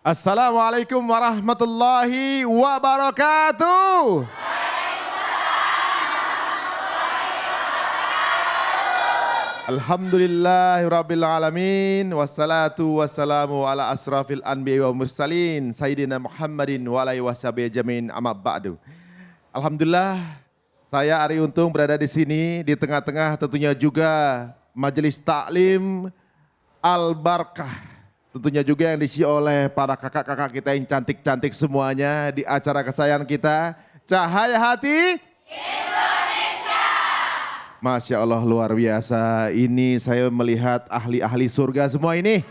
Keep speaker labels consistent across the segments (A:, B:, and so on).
A: Assalamualaikum warahmatullahi wabarakatuh. Alhamdulillahirabbil alamin wassalatu wassalamu ala asrafil anbiya'i wal mursalin sayyidina Muhammadin wa alihi washabihi ajmain amma ba'du. Alhamdulillah saya Ari Untung berada di sini di tengah-tengah tentunya juga majelis taklim Al Barkah. Tentunya juga yang diisi oleh para kakak-kakak kita yang cantik-cantik semuanya di acara kesayangan kita, Cahaya Hati Indonesia. Masya Allah luar biasa, ini saya melihat ahli-ahli surga semua ini.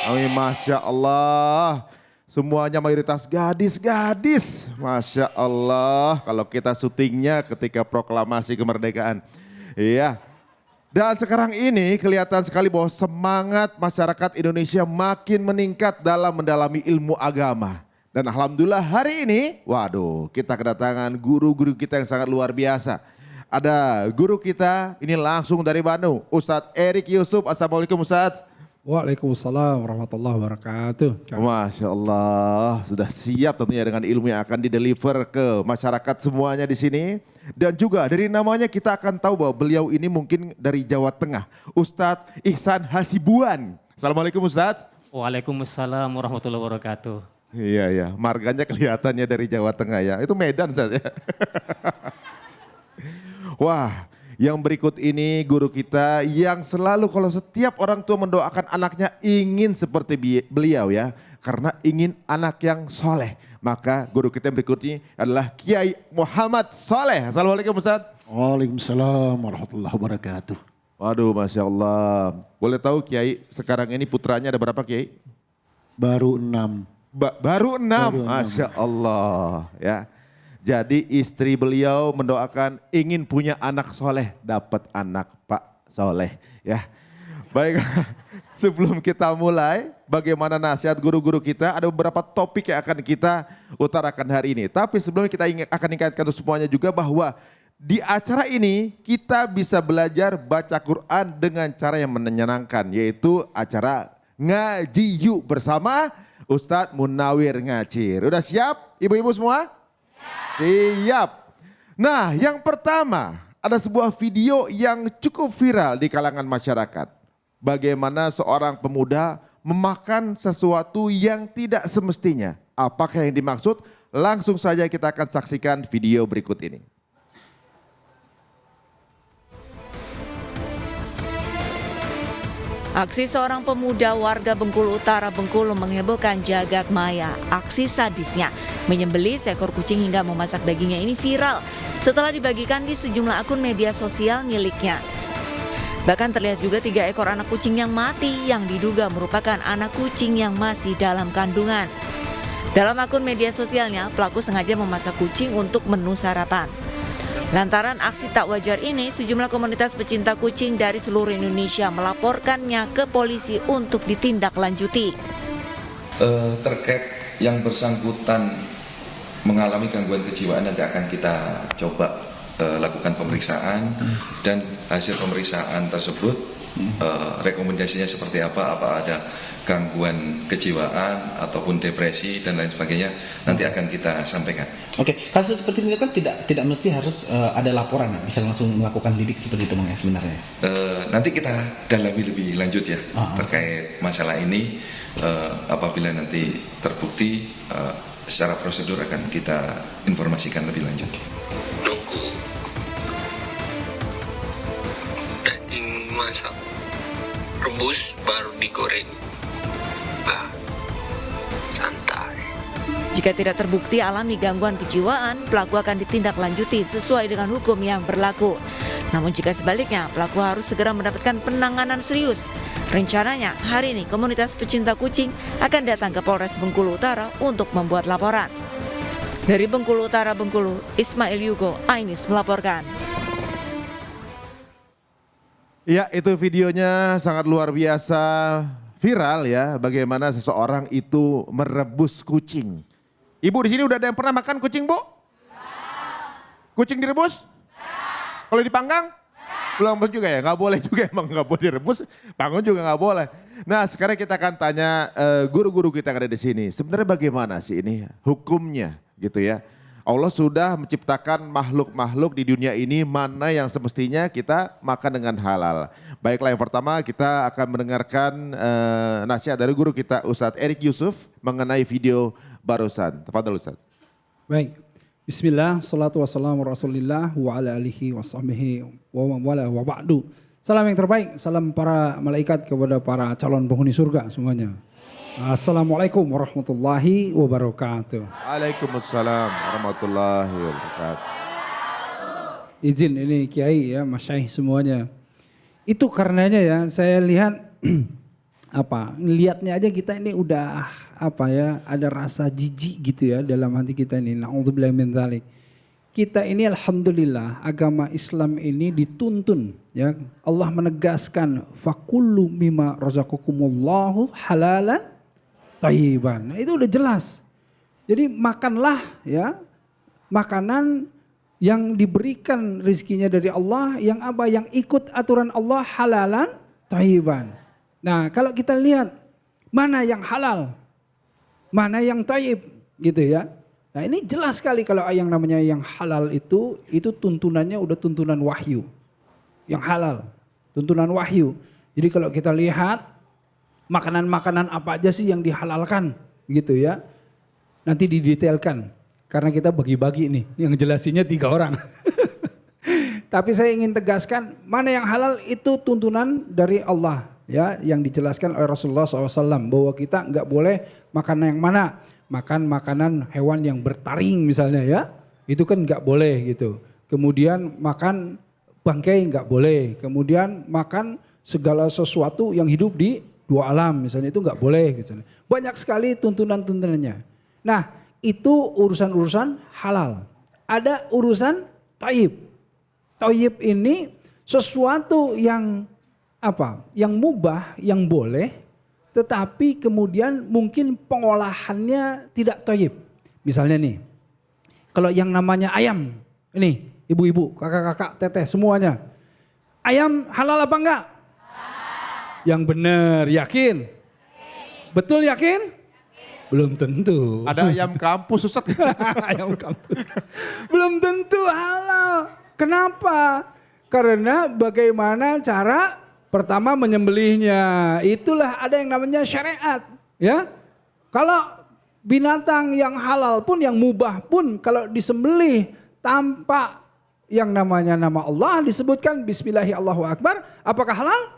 A: Amin. Masya Allah, semuanya mayoritas gadis-gadis. Masya Allah, kalau kita syutingnya ketika proklamasi kemerdekaan. Iya. Dan sekarang ini kelihatan sekali bahwa semangat masyarakat Indonesia makin meningkat dalam mendalami ilmu agama. Dan alhamdulillah hari ini, waduh, kita kedatangan guru-guru kita yang sangat luar biasa. Ada guru kita, ini langsung dari Bandung, Ustadz Erik Yusuf. Assalamualaikum Ustadz.
B: Waalaikumsalam warahmatullahi wabarakatuh.
A: Masya Allah, sudah siap tentunya dengan ilmu yang akan dideliver ke masyarakat semuanya di sini. Dan juga dari namanya kita akan tahu bahwa beliau ini mungkin dari Jawa Tengah, Ustadz Ihsan Hasibuan. Assalamualaikum Ustadz.
C: Waalaikumsalam warahmatullahi wabarakatuh.
A: Iya, marganya kelihatannya dari Jawa Tengah ya, itu Medan saja. Wah, yang berikut ini guru kita yang selalu kalau setiap orang tua mendoakan anaknya ingin seperti beliau ya. Karena ingin anak yang soleh. Maka guru kita yang berikutnya adalah Kiai Muhammad Soleh. Assalamualaikum Ustaz.
B: Waalaikumsalam warahmatullahi wabarakatuh.
A: Waduh Masya Allah. Boleh tahu Kiai sekarang ini putranya ada berapa Kiai?
B: Baru 6.
A: Baru 6, Masya Allah ya. Jadi istri beliau mendoakan ingin punya anak soleh, dapat anak Pak Soleh ya. Baik, sebelum kita mulai bagaimana nasihat guru-guru kita, ada beberapa topik yang akan kita utarakan hari ini. Tapi sebelum kita akan ingatkan semuanya juga bahwa di acara ini kita bisa belajar baca Quran dengan cara yang menyenangkan, yaitu acara Ngaji Yuk bersama Ustadz Munawir Ngacir. Udah siap ibu-ibu semua? Siap. Nah yang pertama ada sebuah video yang cukup viral di kalangan masyarakat. Bagaimana seorang pemuda memakan sesuatu yang tidak semestinya. Apakah yang dimaksud? Langsung saja kita akan saksikan video berikut ini.
D: Aksi seorang pemuda warga Bengkulu Utara, Bengkulu menghebohkan jagat maya. Aksi sadisnya menyembelih seekor kucing hingga memasak dagingnya ini viral setelah dibagikan di sejumlah akun media sosial miliknya. Bahkan terlihat juga 3 ekor anak kucing yang mati yang diduga merupakan anak kucing yang masih dalam kandungan. Dalam akun media sosialnya, pelaku sengaja memasak kucing untuk menu sarapan. Lantaran aksi tak wajar ini, sejumlah komunitas pecinta kucing dari seluruh Indonesia melaporkannya ke polisi untuk ditindaklanjuti.
E: Terkait yang bersangkutan mengalami gangguan kejiwaan nanti akan kita coba lakukan pemeriksaan dan hasil pemeriksaan tersebut rekomendasinya seperti apa ada gangguan kejiwaan ataupun depresi dan lain sebagainya nanti akan kita sampaikan.
F: Oke, kasus seperti ini kan tidak mesti harus ada laporan, bisa langsung melakukan lidik seperti itu ya sebenarnya.
E: Nanti kita dalami lebih lanjut ya terkait masalah ini, apabila nanti terbukti secara prosedur akan kita informasikan lebih lanjut.
G: Nunggu daging masak rebus baru digoreng. Santai.
D: Jika tidak terbukti alami gangguan kejiwaan, pelaku akan ditindaklanjuti sesuai dengan hukum yang berlaku. Namun jika sebaliknya, pelaku harus segera mendapatkan penanganan serius. Rencananya hari ini komunitas pecinta kucing akan datang ke Polres Bengkulu Utara untuk membuat laporan. Dari Bengkulu Utara, Bengkulu, Ismail Yugo, Ainis melaporkan.
A: Ya, itu videonya sangat luar biasa viral ya, bagaimana seseorang itu merebus kucing. Ibu di sini udah ada yang pernah makan kucing, Bu? Kucing direbus? Kalau dipanggang? Pulang bus juga ya? Nggak boleh juga emang nggak boleh direbus, bangun juga nggak boleh. Nah sekarang kita akan tanya guru-guru kita yang ada di sini. Sebenarnya bagaimana sih ini hukumnya gitu ya? Allah sudah menciptakan makhluk-makhluk di dunia ini mana yang semestinya kita makan dengan halal. Baiklah yang pertama kita akan mendengarkan nasihat dari guru kita Ustadz Erik Yusuf mengenai video barusan. Tafadhol Ustadz.
B: Baik. Bismillah, salatu wassalamu rasulillah wa ala alihi wa sahbihi wa wala wa ba'du. Salam yang terbaik, salam para malaikat kepada para calon penghuni surga semuanya. Assalamualaikum warahmatullahi wabarakatuh.
A: Waalaikumsalam warahmatullahi wabarakatuh.
B: Izin ini kiai ya, masyaih semuanya. Itu karenanya ya saya lihat lihatnya aja kita ini udah ada rasa jijik gitu ya dalam hati kita ini. Na'udzubillahi min dzalik. Kita ini alhamdulillah agama Islam ini dituntun ya. Allah menegaskan fakullu mimma razaqakumullahu halalan thayyiban. Nah, itu udah jelas. Jadi makanlah ya makanan yang diberikan rezekinya dari Allah yang yang ikut aturan Allah halalan thayyiban. Nah, kalau kita lihat mana yang halal, mana yang thayyib gitu ya. Nah ini jelas sekali kalau yang namanya yang halal itu tuntunannya udah tuntunan wahyu. Yang halal, tuntunan wahyu. Jadi kalau kita lihat makanan-makanan apa aja sih yang dihalalkan gitu ya. Nanti didetailkan karena kita bagi-bagi nih yang jelasinnya 3 orang. Tapi saya ingin tegaskan mana yang halal itu tuntunan dari Allah ya yang dijelaskan oleh Rasulullah SAW bahwa kita nggak boleh makan yang mana. Makan makanan hewan yang bertaring misalnya ya, itu kan nggak boleh gitu. Kemudian makan bangkai nggak boleh. Kemudian makan segala sesuatu yang hidup di 2 alam misalnya itu nggak boleh misalnya. Banyak sekali tuntunan-tuntunannya. Nah itu urusan-urusan halal. Ada urusan thayyib. Thayyib ini sesuatu yang yang mubah, yang boleh. Tetapi kemudian mungkin pengolahannya tidak thayyib. Misalnya nih, kalau yang namanya ayam, ini ibu-ibu, kakak-kakak, teteh semuanya. Ayam halal apa enggak? Yang benar, yakin? Betul yakin? Belum tentu.
A: Ada ayam kampus Ustaz.
B: Ayam kampus. Belum tentu halal. Kenapa? Karena bagaimana cara pertama menyembelihnya, itulah ada yang namanya syariat, ya. Kalau binatang yang halal pun, yang mubah pun, kalau disembelih tanpa yang namanya nama Allah disebutkan Bismillahirrahmanirrahim, apakah halal?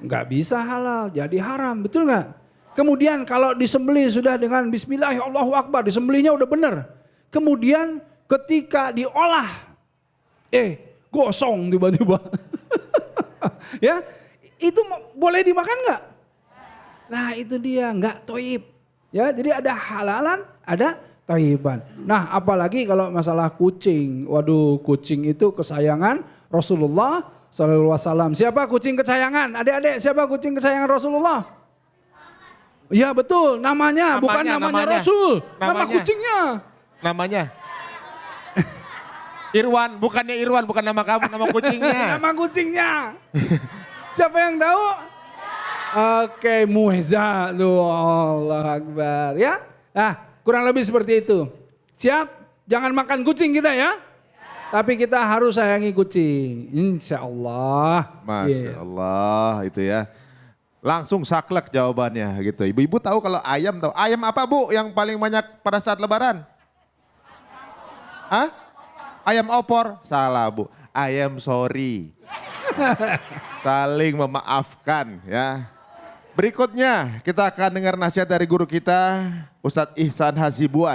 B: Enggak bisa halal, jadi haram, betul nggak? Kemudian kalau disembelih sudah dengan Bismillahirrahmanirrahim, disembelihnya udah benar. Kemudian ketika diolah, gosong tiba-tiba. Ya, itu boleh dimakan nggak? Nah itu dia nggak thayyib. Ya, jadi ada halalan, ada thayyiban. Nah apalagi kalau masalah kucing. Waduh, kucing itu kesayangan Rasulullah SAW. Siapa kucing kesayangan? Adik-adik, siapa kucing kesayangan Rasulullah? Ya betul, namanya bukan namanya Rasul. Nama kucingnya.
A: Namanya? Irwan, bukannya Irwan, bukan nama kamu, nama kucingnya.
B: Nama kucingnya. Siapa yang tahu? Oke, Muheza. Allah Akbar. Ya, nah kurang lebih seperti itu. Siap? Jangan makan kucing kita ya. Tapi kita harus sayangi kucing. Insya Allah.
A: Masya Allah itu ya. Langsung saklek jawabannya gitu. Ibu-ibu tahu kalau ayam tahu. Ayam apa Bu yang paling banyak pada saat lebaran? Hah? Ayam opor? Salah Bu. Ayam sorry. Saling memaafkan ya. Berikutnya kita akan dengar nasihat dari guru kita Ustadz Ihsan Hasibuan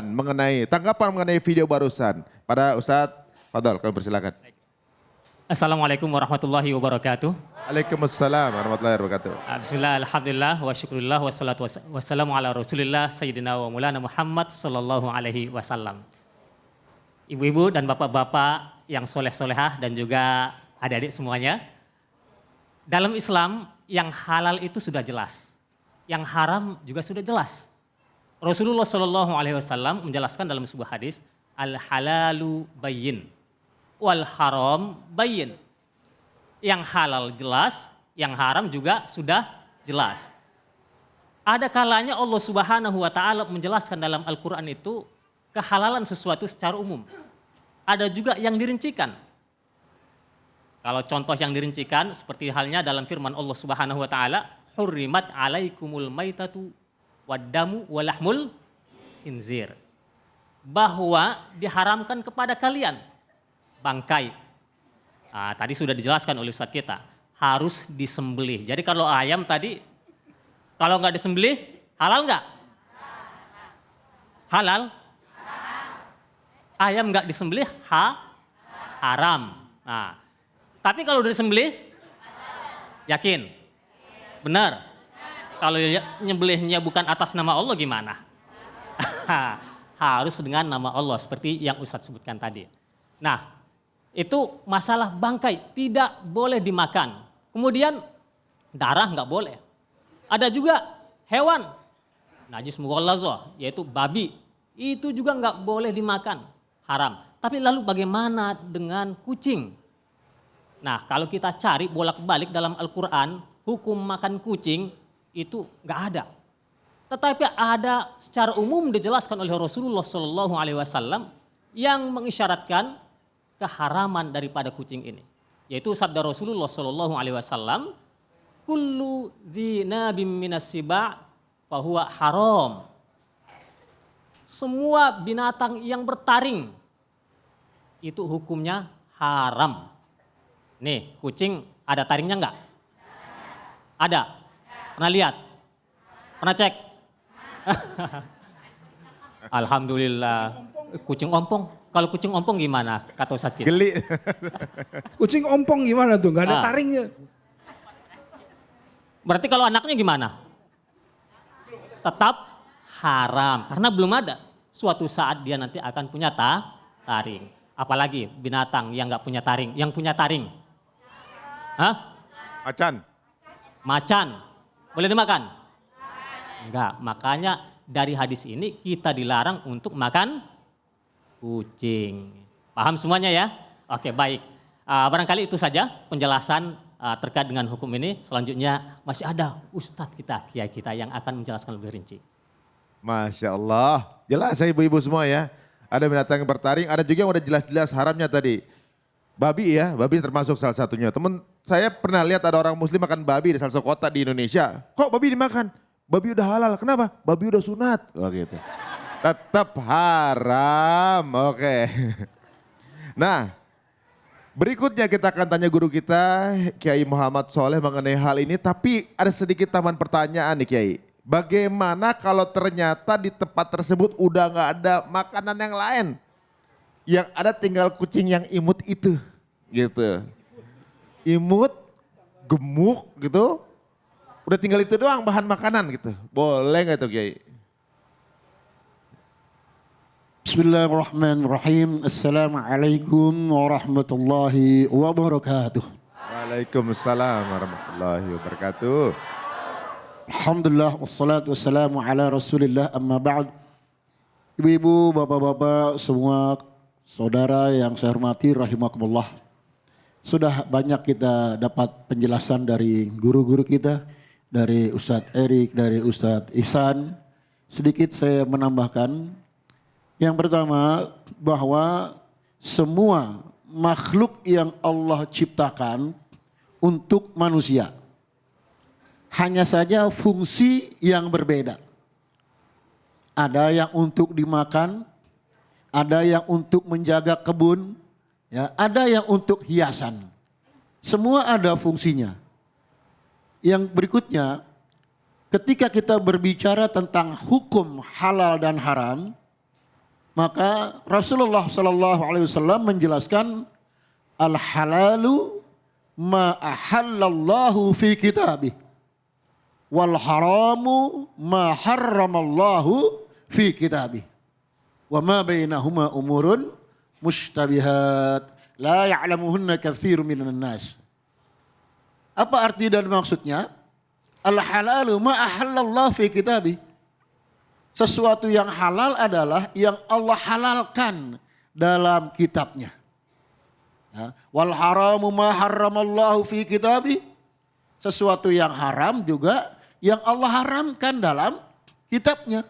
A: tanggapan mengenai video barusan. Pada Ustadz, fadhal kami persilakan.
C: Assalamualaikum warahmatullahi wabarakatuh.
A: Waalaikumsalam warahmatullahi wabarakatuh.
C: Bismillah, alhamdulillah, wa syukurillah, wassalatu wassalamu ala rasulillah, sayyidina wa maulana Muhammad sallallahu alaihi wasallam. Ibu-ibu dan bapak-bapak yang soleh-solehah dan juga adik-adik semuanya. Dalam Islam yang halal itu sudah jelas. Yang haram juga sudah jelas. Rasulullah sallallahu alaihi wasallam menjelaskan dalam sebuah hadis, al halalu bayyin wal haram bayyin. Yang halal jelas, yang haram juga sudah jelas. Ada kalanya Allah Subhanahu wa taala menjelaskan dalam Al-Qur'an itu kehalalan sesuatu secara umum. Ada juga yang dirincikan. Kalau contoh yang dirincikan seperti halnya dalam firman Allah Subhanahu wa taala, "Hurrimat 'alaikumul maitatu wad-damu wa lahmul khinzir." Bahwa diharamkan kepada kalian bangkai. Tadi sudah dijelaskan oleh Ustadz kita, harus disembelih. Jadi kalau ayam tadi, kalau nggak disembelih, halal nggak? Halal. Ayam nggak disembelih, haram. Nah, tapi kalau udah disembelih, yakin? Benar. Kalau nyembelihnya bukan atas nama Allah gimana? Harus dengan nama Allah seperti yang Ustadz sebutkan tadi. Nah, itu masalah bangkai tidak boleh dimakan. Kemudian darah nggak boleh. Ada juga hewan najis mughallazah yaitu babi, itu juga nggak boleh dimakan, haram. Tapi lalu bagaimana dengan kucing? Nah, kalau kita cari bolak-balik dalam Al-Quran, hukum makan kucing itu nggak ada. Tetapi ada secara umum dijelaskan oleh Rasulullah Shallallahu Alaihi Wasallam yang mengisyaratkan keharaman daripada kucing ini, yaitu sabda Rasulullah Shallallahu Alaihi Wasallam, "Kullu dzinabim minas siba' fahuwa haram." Semua binatang yang bertaring itu hukumnya haram. Nih, kucing ada taringnya enggak? Ada. Pernah lihat? Pernah cek? Alhamdulillah. Kucing ompong. Kalau kucing ompong gimana kata Ustadz kita?
A: Geli.
B: Kucing ompong gimana tuh? Gak ada taringnya.
C: Berarti kalau anaknya gimana? Tetap haram. Karena belum ada. Suatu saat dia nanti akan punya taring. Apalagi binatang yang nggak punya taring. Yang punya taring. Hah? Macan. Boleh dimakan? Enggak. Makanya dari hadis ini kita dilarang untuk makan kucing. Paham semuanya ya? Oke, baik. Barangkali itu saja penjelasan terkait dengan hukum ini. Selanjutnya masih ada ustadz kita, kiai kita yang akan menjelaskan lebih rinci.
A: Masya Allah. Jelas ya ibu-ibu semua ya. Ada binatang yang bertaring, ada juga yang udah jelas-jelas haramnya tadi. Babi ya, babi termasuk salah satunya. Temen saya pernah lihat ada orang muslim makan babi di salah satu kota di Indonesia. Kok babi dimakan? Babi udah halal, kenapa? Babi udah sunat. Oh gitu. Tetap haram, oke. Nah, berikutnya kita akan tanya guru kita, Kiai Muhammad Soleh mengenai hal ini. Tapi ada sedikit tambahan pertanyaan nih Kiai. Bagaimana kalau ternyata di tempat tersebut udah gak ada makanan yang lain? Yang ada tinggal kucing yang imut itu, gitu. Imut, gemuk gitu. Udah tinggal itu doang bahan makanan gitu. Boleh gak tuh Kiai?
H: Bismillahirrahmanirrahim. Assalamualaikum warahmatullahi wabarakatuh.
A: Waalaikumsalam warahmatullahi wabarakatuh.
H: Alhamdulillah wassalatu wassalamu ala rasulillah amma ba'd. Ibu-ibu, bapak-bapak, semua saudara yang saya hormati rahimakumullah. Sudah banyak kita dapat penjelasan dari guru-guru kita, dari Ustadz Erik, dari Ustadz Ihsan. Sedikit saya menambahkan. Yang pertama, bahwa semua makhluk yang Allah ciptakan untuk manusia. Hanya saja fungsi yang berbeda. Ada yang untuk dimakan, ada yang untuk menjaga kebun, ya, ada yang untuk hiasan. Semua ada fungsinya. Yang berikutnya, ketika kita berbicara tentang hukum halal dan haram, maka Rasulullah SAW menjelaskan al-halalu ma ahallallahu fi kitabih wal haramu ma harramallahu fi kitabih wa ma bainahuma umurun mushtabihat la ya'lamuhunna katsirun minan nas. Apa arti dan maksudnya? Al-halalu ma ahallallahu fi kitabih. Sesuatu yang halal adalah yang Allah halalkan dalam kitabnya. Ya. Wal haramu ma harramallahu fi kitabi. Sesuatu yang haram juga yang Allah haramkan dalam kitabnya.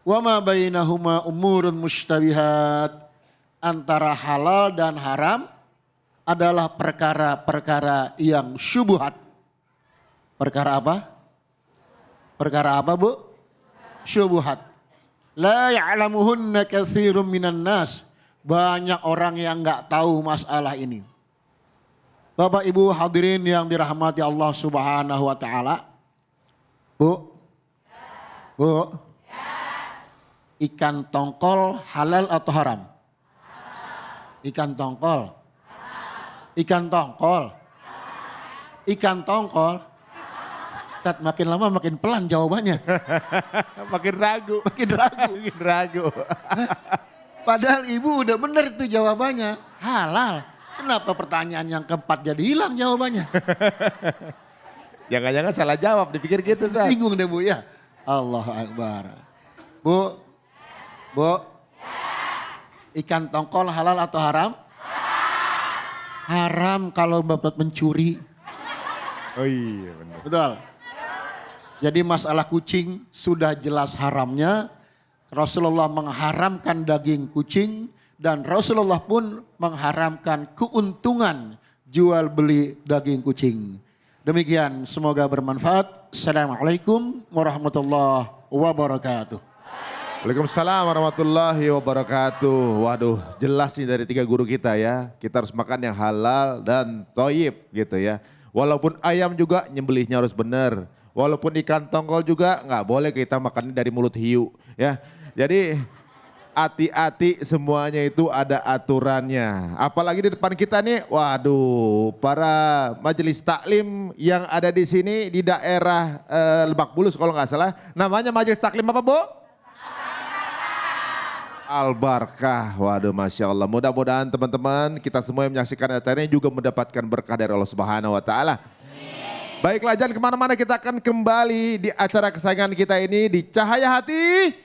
H: Wa ma bainahuma umurun mushtabihat. Antara halal dan haram adalah perkara-perkara yang syubhat. Perkara apa? Perkara apa, Bu? Syubhat. La ya'lamuhunna katsirun minan nas. Banyak orang yang enggak tahu masalah ini. Bapak Ibu hadirin yang dirahmati Allah Subhanahu wa taala. Bu? Bu? Ikan tongkol halal atau haram? Ikan tongkol. Ikan tongkol. Ikan tongkol. Tat, makin lama makin pelan jawabannya.
A: Makin ragu.
H: Makin ragu.
A: Makin ragu.
H: Padahal ibu udah bener itu jawabannya. Halal. Kenapa pertanyaan yang keempat jadi hilang jawabannya?
A: Jangan-jangan salah jawab, dipikir gitu, Ustaz.
H: Bingung deh Bu ya. Allahu Akbar. Bu. Bu. Ikan tongkol halal atau haram? Haram kalau Bapak mencuri.
A: Oh iya benar.
H: Betul. Jadi masalah kucing sudah jelas haramnya. Rasulullah mengharamkan daging kucing dan Rasulullah pun mengharamkan keuntungan jual beli daging kucing. Demikian, semoga bermanfaat. Assalamualaikum warahmatullahi wabarakatuh.
A: Waalaikumsalam warahmatullahi wabarakatuh. Waduh, jelas nih dari 3 guru kita ya. Kita harus makan yang halal dan thayyib gitu ya. Walaupun ayam juga nyembelihnya harus benar. Walaupun ikan tongkol juga nggak boleh kita makannya dari mulut hiu ya. Jadi hati-hati, semuanya itu ada aturannya. Apalagi di depan kita nih, waduh, para majelis taklim yang ada di sini di daerah Lebak Bulus kalau nggak salah. Namanya majelis taklim apa, Bu? Al-Barkah. Waduh, Masya Allah. Mudah-mudahan teman-teman kita semua yang menyaksikan acara ini juga mendapatkan berkah dari Allah Subhanahu wa Ta'ala. Baiklah, jangan kemana-mana, kita akan kembali di acara kesayangan kita ini di Cahaya Hati.